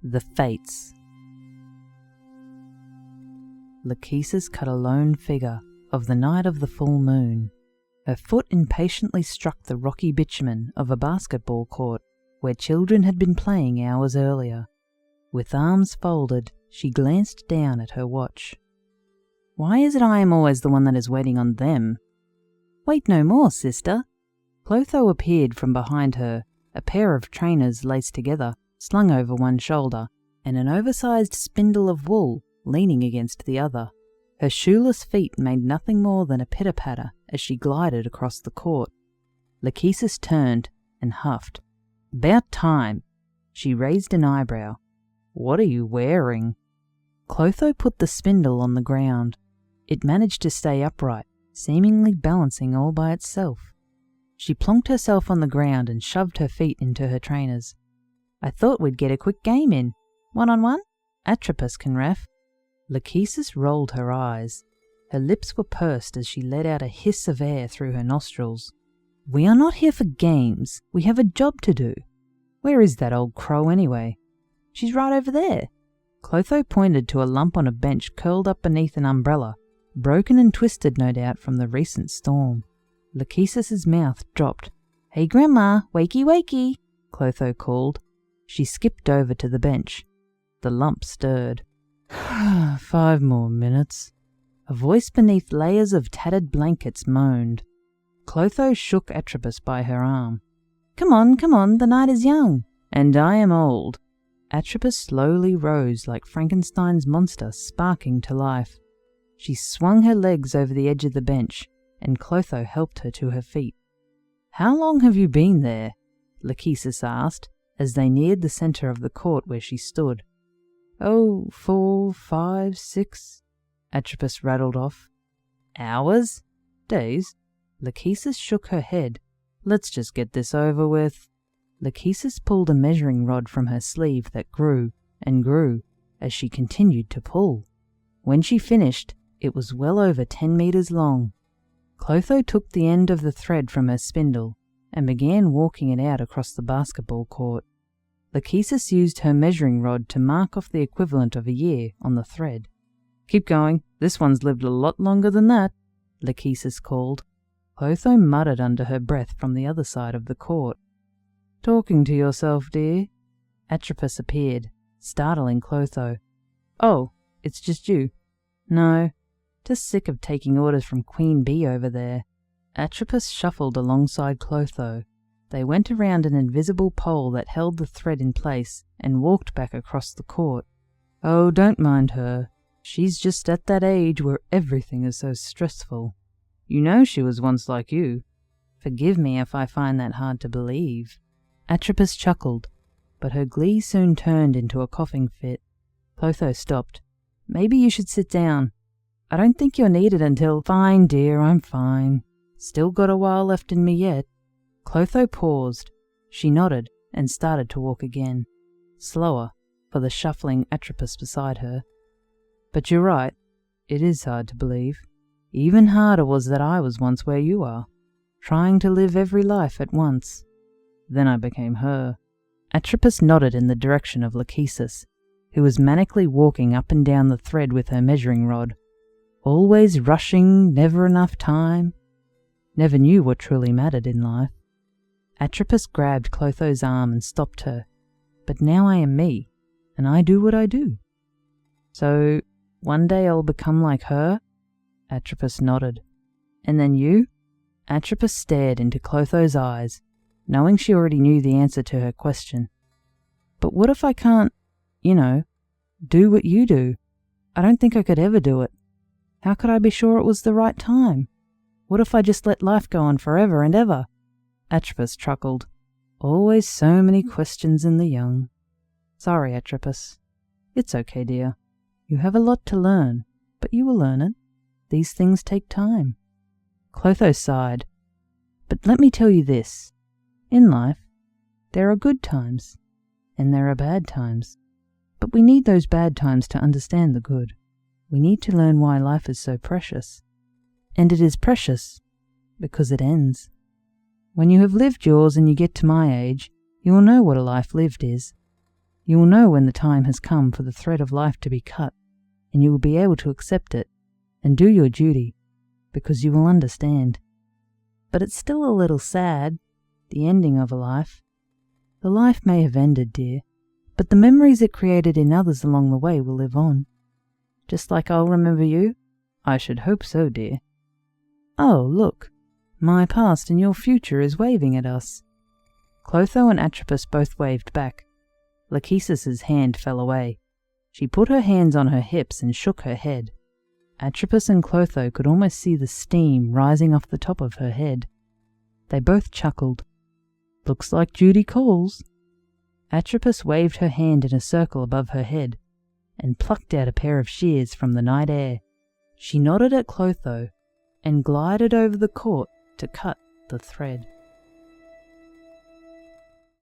The Fates. Lachesis cut a lone figure of the night of the full moon. Her foot impatiently struck the rocky bitumen of a basketball court where children had been playing hours earlier. With arms folded, she glanced down at her watch. Why is it I am always the one that is waiting on them? Wait no more, sister. Clotho appeared from behind her, a pair of trainers laced together, slung over one shoulder, and an oversized spindle of wool leaning against the other. Her shoeless feet made nothing more than a pitter-patter as she glided across the court. Lachesis turned and huffed. About time. She raised an eyebrow. What are you wearing? Clotho put the spindle on the ground. It managed to stay upright, seemingly balancing all by itself. She plonked herself on the ground and shoved her feet into her trainers. I thought we'd get a quick game in. 1-on-1? Atropus can ref. Lachesis rolled her eyes. Her lips were pursed as she let out a hiss of air through her nostrils. We are not here for games. We have a job to do. Where is that old crow anyway? She's right over there. Clotho pointed to a lump on a bench curled up beneath an umbrella, broken and twisted no doubt from the recent storm. Lachesis's mouth dropped. Hey Grandma, wakey wakey, Clotho called. She skipped over to the bench. The lump stirred. 5 more minutes. A voice beneath layers of tattered blankets moaned. Clotho shook Atropus by her arm. Come on, the night is young. And I am old. Atropus slowly rose like Frankenstein's monster sparking to life. She swung her legs over the edge of the bench, and Clotho helped her to her feet. How long have you been there? Lachesis asked, as they neared the center of the court where she stood. 4, 5, 6, Atropus rattled off. Hours? Days? Lachesis shook her head. Let's just get this over with. Lachesis pulled a measuring rod from her sleeve that grew and grew as she continued to pull. When she finished, it was well over 10 meters long. Clotho took the end of the thread from her spindle and began walking it out across the basketball court. Lachesis used her measuring rod to mark off the equivalent of a year on the thread. Keep going, this one's lived a lot longer than that, Lachesis called. Clotho muttered under her breath from the other side of the court. Talking to yourself, dear? Atropus appeared, startling Clotho. Oh, it's just you. No, just sick of taking orders from Queen Bee over there. Atropus shuffled alongside Clotho. They went around an invisible pole that held the thread in place and walked back across the court. Oh, don't mind her. She's just at that age where everything is so stressful. You know she was once like you. Forgive me if I find that hard to believe. Atropus chuckled, but her glee soon turned into a coughing fit. Clotho stopped. Maybe you should sit down. I don't think you're needed until... Fine, dear, I'm fine. Still got a while left in me yet. Clotho paused. She nodded and started to walk again, slower for the shuffling Atropus beside her. But you're right, it is hard to believe. Even harder was that I was once where you are, trying to live every life at once. Then I became her. Atropus nodded in the direction of Lachesis, who was manically walking up and down the thread with her measuring rod. Always rushing, never enough time. Never knew what truly mattered in life. Atropus grabbed Clotho's arm and stopped her. But now I am me, and I do what I do. So, one day I'll become like her? Atropus nodded. And then you? Atropus stared into Clotho's eyes, knowing she already knew the answer to her question. But what if I can't, do what you do? I don't think I could ever do it. How could I be sure it was the right time? What if I just let life go on forever and ever? Atropus chuckled. Always so many questions in the young. Sorry, Atropus. It's okay, dear. You have a lot to learn, but you will learn it. These things take time. Clotho sighed. But let me tell you this. In life, there are good times, and there are bad times. But we need those bad times to understand the good. We need to learn why life is so precious. And it is precious because it ends. When you have lived yours and you get to my age, you will know what a life lived is. You will know when the time has come for the thread of life to be cut, and you will be able to accept it and do your duty, because you will understand. But it's still a little sad, the ending of a life. The life may have ended, dear, but the memories it created in others along the way will live on. Just like I'll remember you? I should hope so, dear. Oh, look, my past and your future is waving at us. Clotho and Atropos both waved back. Lachesis' hand fell away. She put her hands on her hips and shook her head. Atropos and Clotho could almost see the steam rising off the top of her head. They both chuckled. Looks like duty calls. Atropos waved her hand in a circle above her head and plucked out a pair of shears from the night air. She nodded at Clotho and glided over the court to cut the thread.